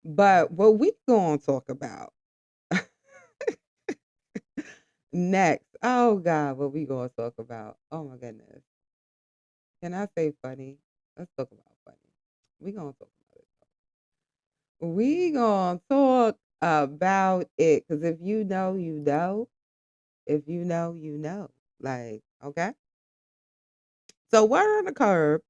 But what we gonna talk about next? Oh God, what we gonna talk about? Oh my goodness. Can I say funny? Let's talk about funny. We gonna talk about it. We gonna talk about it because if you know, you know. If you know, you know. Like, okay. So, word on the curb.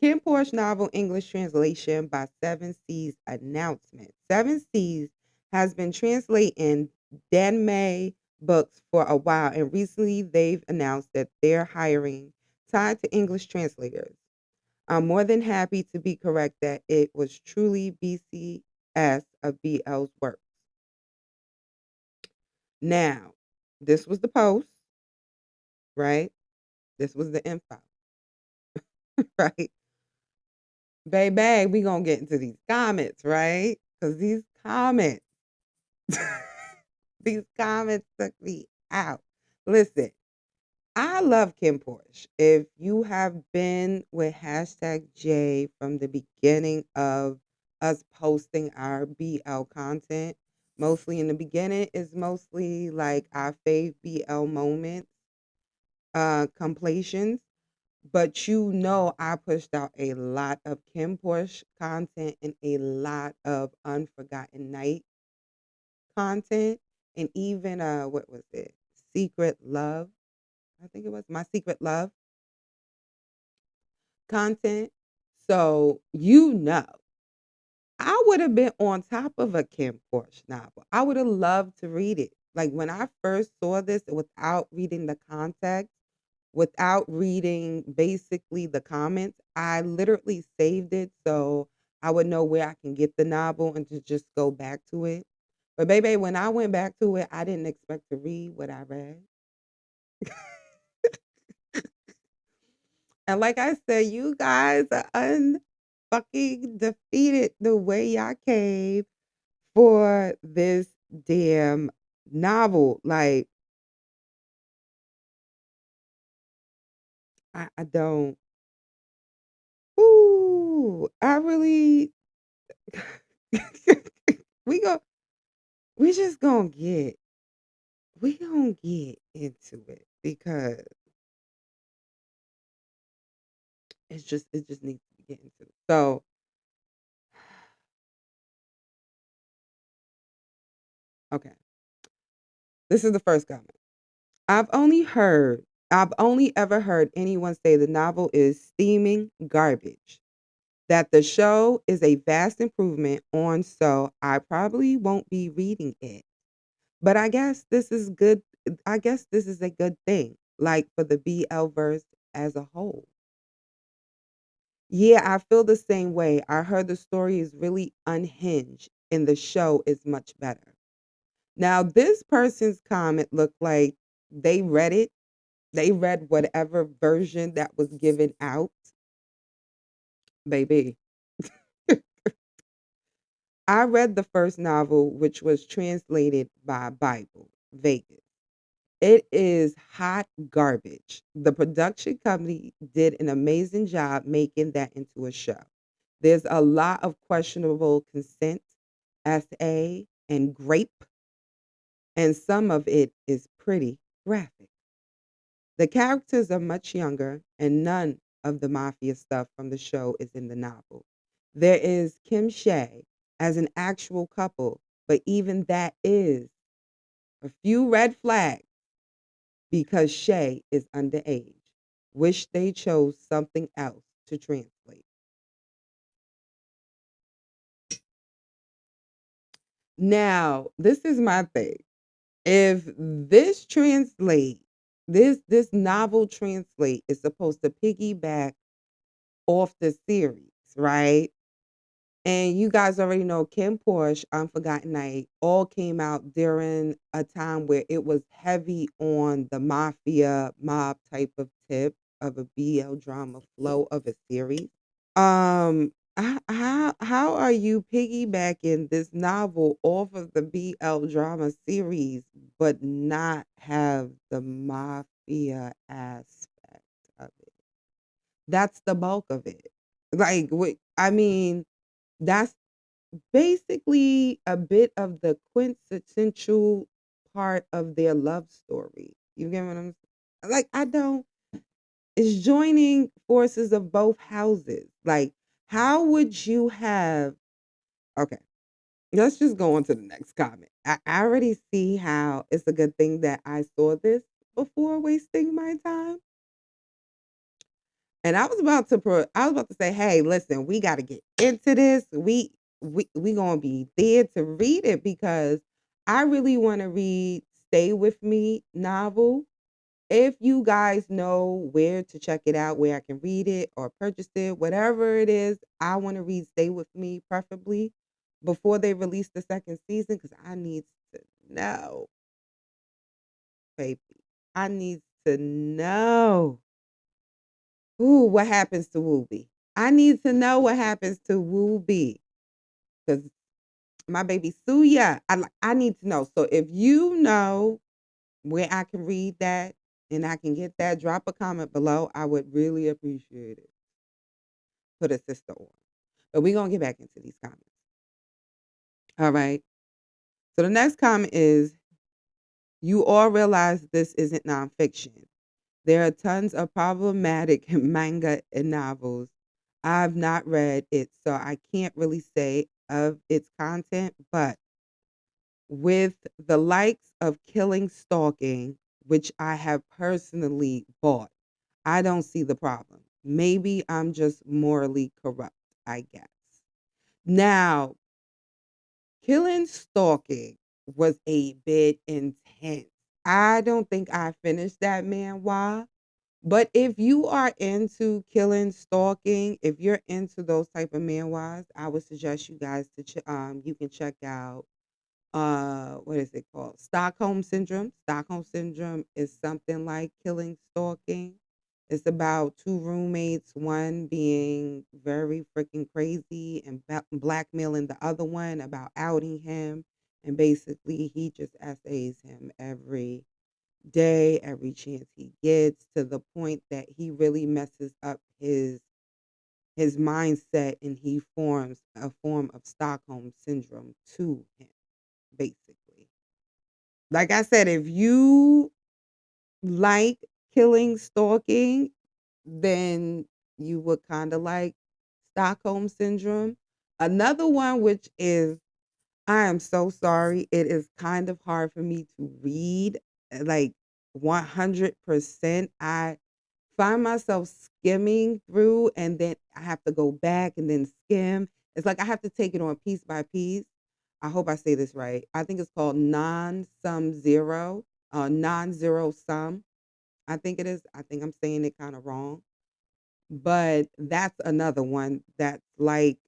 Kinnporsche novel English translation by Seven Seas announcement. Seven Seas has been translating Danmei books for a while, and recently they've announced that they're hiring tied to English translators. I'm more than happy to be correct that it was truly BCS of BL's work. Now, this was the post, right? This was the info, right? Baby, we gonna get into these comments, right? Because these comments, these comments took me out. Listen, I love Kim Porsche. If you have been with hashtag J from the beginning of us posting our BL content, mostly in the beginning is mostly like our fave BL moments, compilations. But you know, I pushed out a lot of Kim Porsche content and a lot of Unforgotten Night content, and even what was it? Secret Love. I think it was My Secret Love content. So you know, I would have been on top of a Kim Porsche novel. I would have loved to read it. Like when I first saw this without reading the context, without reading basically the comments, I literally saved it so I would know where I can get the novel and to just go back to it. But baby, when I went back to it, I didn't expect to read what I read. And like I said, you guys are unfucking defeated the way y'all came for this damn novel. Like, I don't. Ooh, I really. we go. We just gonna get. We gonna get into it because it just needs to be get into. So, okay, this is the first comment. I've only heard. I've only ever heard anyone say the novel is steaming garbage. That the show is a vast improvement on, so I probably won't be reading it. But I guess this is good. I guess this is a good thing, like for the BL verse as a whole. Yeah, I feel the same way. I heard the story is really unhinged and the show is much better. Now, this person's comment looked like they read it. They read whatever version that was given out, baby. I read the first novel, which was translated by Bible, Vegas. It is hot garbage. The production company did an amazing job making that into a show. There's a lot of questionable consent, SA, and grape, and some of it is pretty graphic. The characters are much younger, and none of the mafia stuff from the show is in the novel. There is Kim Shay as an actual couple, but even that is a few red flags because Shay is underage. Wish they chose something else to translate. Now, this is my thing. If this novel translate is supposed to piggyback off the series, right? And you guys already know Kim Porsche, Unforgotten Night, all came out during a time where it was heavy on the mafia mob type of tip of a BL drama flow of a series. How are you piggybacking this novel off of the BL drama series, but not have the mafia aspect of it? That's the bulk of it. Like, what I mean, that's basically a bit of the quintessential part of their love story. You get what I'm like? I don't. It's joining forces of both houses. Like, how would you have? Okay, let's just go on to the next comment. I already see how it's a good thing that I saw this before wasting my time. And I was about to say, "Hey, listen, we got to get into this. We going to be there to read it because I really want to read Stay With Me novel. If you guys know where to check it out, where I can read it or purchase it, whatever it is, I want to read Stay With Me preferably before they release the second season cuz I need to know, baby. I need to know. Ooh, what happens to Wooby? I need to know what happens to Wooby because my baby Suya. I need to know. So if you know where I can read that and I can get that, drop a comment below. I would really appreciate it. Put a sister on. But we're gonna get back into these comments. All right. So the next comment is you all realize this isn't nonfiction. There are tons of problematic manga and novels. I've not read it, so I can't really say of its content, but with the likes of Killing Stalking, which I have personally bought, I don't see the problem. Maybe I'm just morally corrupt, I guess. Now, Killing Stalking was a bit intense. I don't think I finished that manhwa. But if you are into killing, stalking, if you're into those type of manhwas, I would suggest you guys to you can check out what is it called? Stockholm syndrome. Stockholm syndrome is something like killing, stalking. It's about two roommates, one being very freaking crazy and blackmailing the other one about outing him. And basically, he just essays him every day, every chance he gets, to the point that he really messes up his mindset and he forms a form of Stockholm syndrome to him, basically. Like I said, if you like killing, stalking, then you would kind of like Stockholm syndrome. Another one, which is, I am so sorry, it is kind of hard for me to read, like 100%. I find myself skimming through and then I have to go back and then skim. It's like I have to take it on piece by piece. I hope I say this right. I think it's called non-zero sum. I think it is. I think I'm saying it kind of wrong. But that's another one that's like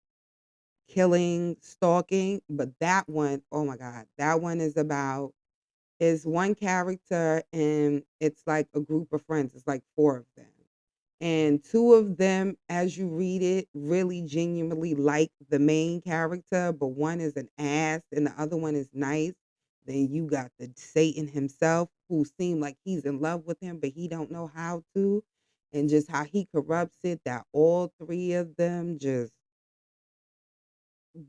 killing, stalking. But that one, oh my God, that one is one character and it's like a group of friends. It's like four of them. And two of them, as you read it, really genuinely like the main character, but one is an ass and the other one is nice. Then you got the Satan himself who seemed like he's in love with him, but he don't know how to. And just how he corrupts it, that all three of them just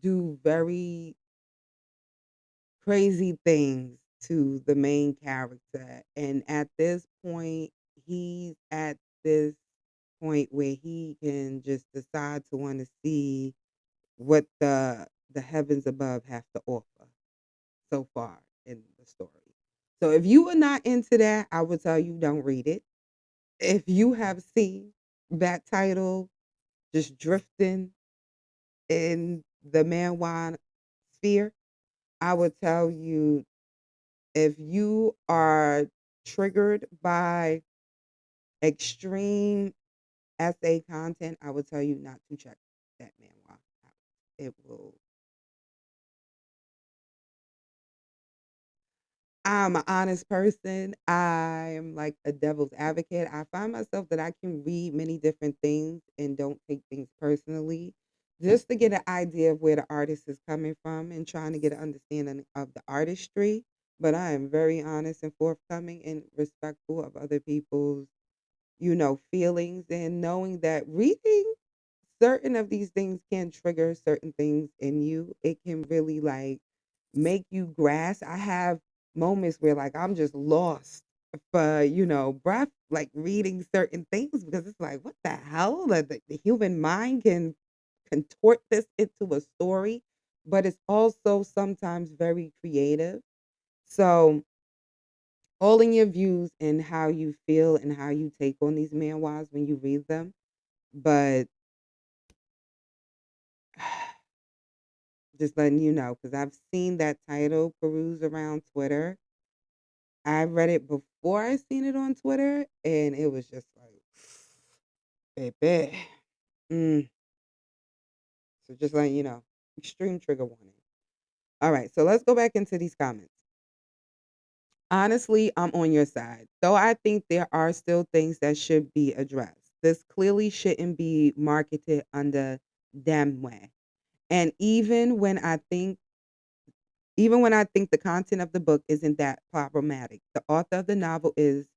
do very crazy things to the main character. And at this point, he's at this point where he can just decide to want to see what the heavens above have to offer so far in the story. So if you are not into that, I would tell you don't read it. If you have seen that title just drifting in the manhwa sphere, I would tell you if you are triggered by extreme essay content, I would tell you not to check that manhwa out. It will. I'm an honest person. I'm like a devil's advocate. I find myself that I can read many different things and don't take things personally just to get an idea of where the artist is coming from and trying to get an understanding of the artistry. But I am very honest and forthcoming and respectful of other people's, feelings and knowing that reading certain of these things can trigger certain things in you. It can really like make you grasp. I have moments where like I'm just lost for, breath, like reading certain things because it's like, what the hell? The human mind can contort this into a story, but it's also sometimes very creative. So all in your views and how you feel and how you take on these manhwas when you read them. But just letting you know, because I've seen that title peruse around Twitter. I read it before I seen it on Twitter, and it was just like, baby. Mm. So just letting you know, extreme trigger warning. All right, so let's go back into these comments. Honestly, I'm on your side. Though I think there are still things that should be addressed. This clearly shouldn't be marketed under damn way. And even when I think the content of the book isn't that problematic, the author of the novel is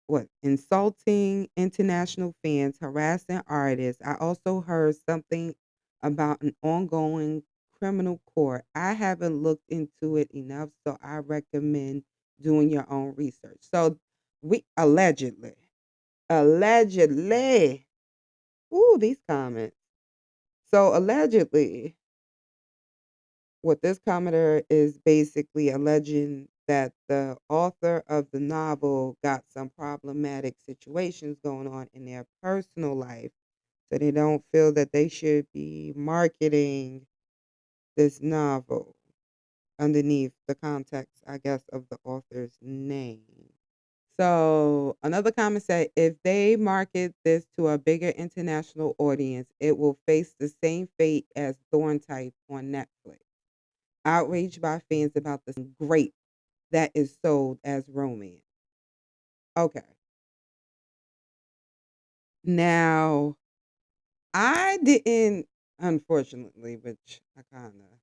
what insulting international fans, harassing artists. I also heard something about an ongoing criminal court. I haven't looked into it enough, so I recommend doing your own research. So we allegedly, ooh, these comments. So allegedly, what this commenter is basically alleging that the author of the novel got some problematic situations going on in their personal life, so they don't feel that they should be marketing this novel underneath the context, I guess, of the author's name. So another comment said, if they market this to a bigger international audience, it will face the same fate as Thorn Type on Netflix. Outraged by fans about this grape that is sold as romance. Okay. Now, I didn't, unfortunately, which I kind of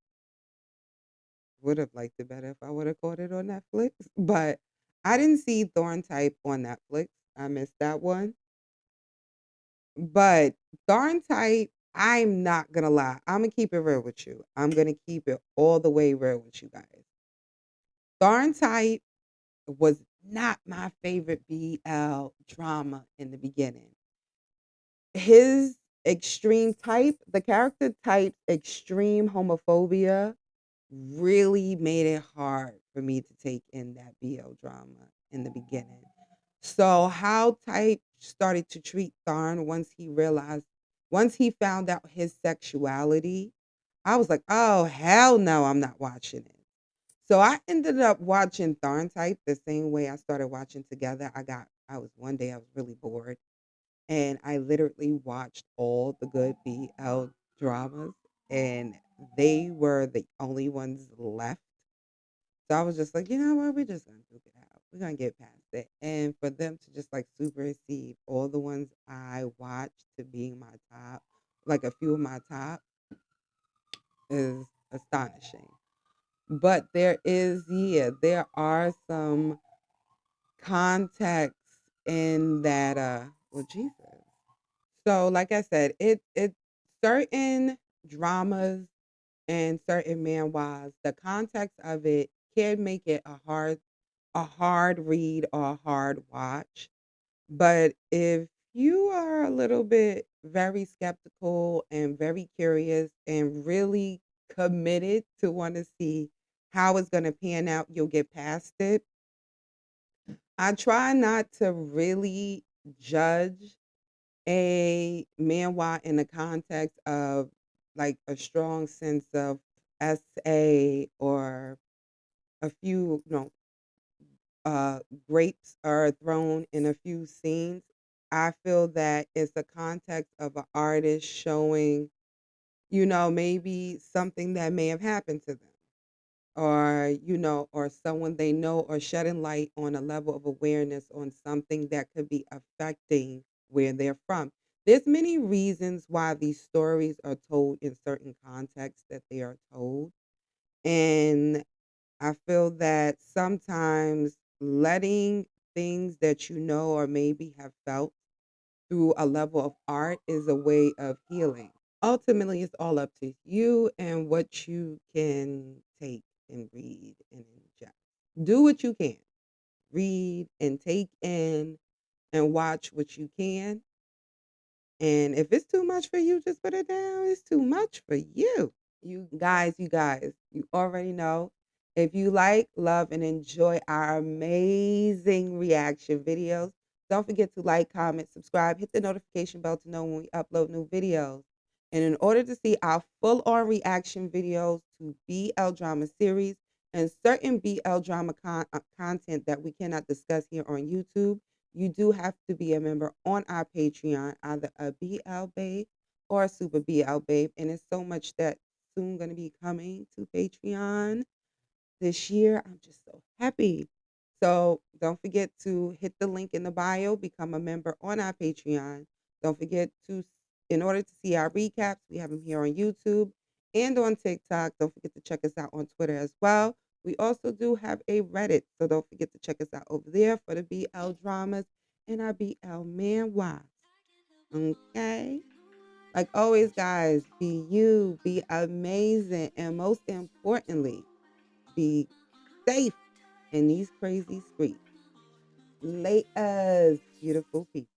would have liked it better if I would have caught it on Netflix, but I didn't see Thorn Type on Netflix. I missed that one. But Thorn Type, I'm not going to lie. I'm going to keep it real with you. I'm going to keep it all the way real with you guys. Thorn Type was not my favorite BL drama in the beginning. His extreme type, the character type's extreme homophobia really made it hard for me to take in that BL drama in the beginning. So how Type started to treat Tharn once he found out his sexuality, I was like, oh hell no, I'm not watching it. So I ended up watching Tharn Type the same way I started watching Together. I was really bored and I literally watched all the good BL dramas and they were the only ones left. So I was just like, you know what, we're just gonna duke it out. We're gonna get past it. And for them to just like supersede all the ones I watched to being my top, like a few of my top, is astonishing. But there are some context in that well Jesus. So like I said, it certain dramas and certain manhwas, the context of it can make it a hard read or a hard watch. But if you are a little bit very skeptical and very curious and really committed to want to see how it's going to pan out, you'll get past it. I try not to really judge a manhwa in the context of like a strong sense of SA or a few, uh, grapes are thrown in a few scenes. I feel that it's a context of an artist showing, maybe something that may have happened to them or, or someone they know or shedding light on a level of awareness on something that could be affecting where they're from. There's many reasons why these stories are told in certain contexts that they are told. And I feel that sometimes letting things that you know or maybe have felt through a level of art is a way of healing. ultimately it's all up to you and what you can take and read and ingest. Do what you can. Read and take in and watch what you can. And if it's too much for you, just put it down. It's too much for you. You already know. If you like, love, and enjoy our amazing reaction videos, don't forget to like, comment, subscribe, hit the notification bell to know when we upload new videos. And in order to see our full-on reaction videos to BL drama series and certain BL drama content that we cannot discuss here on YouTube, you do have to be a member on our Patreon, either a BL babe or a super BL babe. And it's so much that soon going to be coming to Patreon this year. I'm just so happy. So don't forget to hit the link in the bio, become a member on our Patreon. Don't forget to, in order to see our recaps, we have them here on YouTube and on TikTok. Don't forget to check us out on Twitter as well. We also do have a Reddit, so don't forget to check us out over there for the BL dramas and our BL man wives. Okay? Like always, guys, be you, be amazing, and most importantly, be safe in these crazy streets. Laters, beautiful people.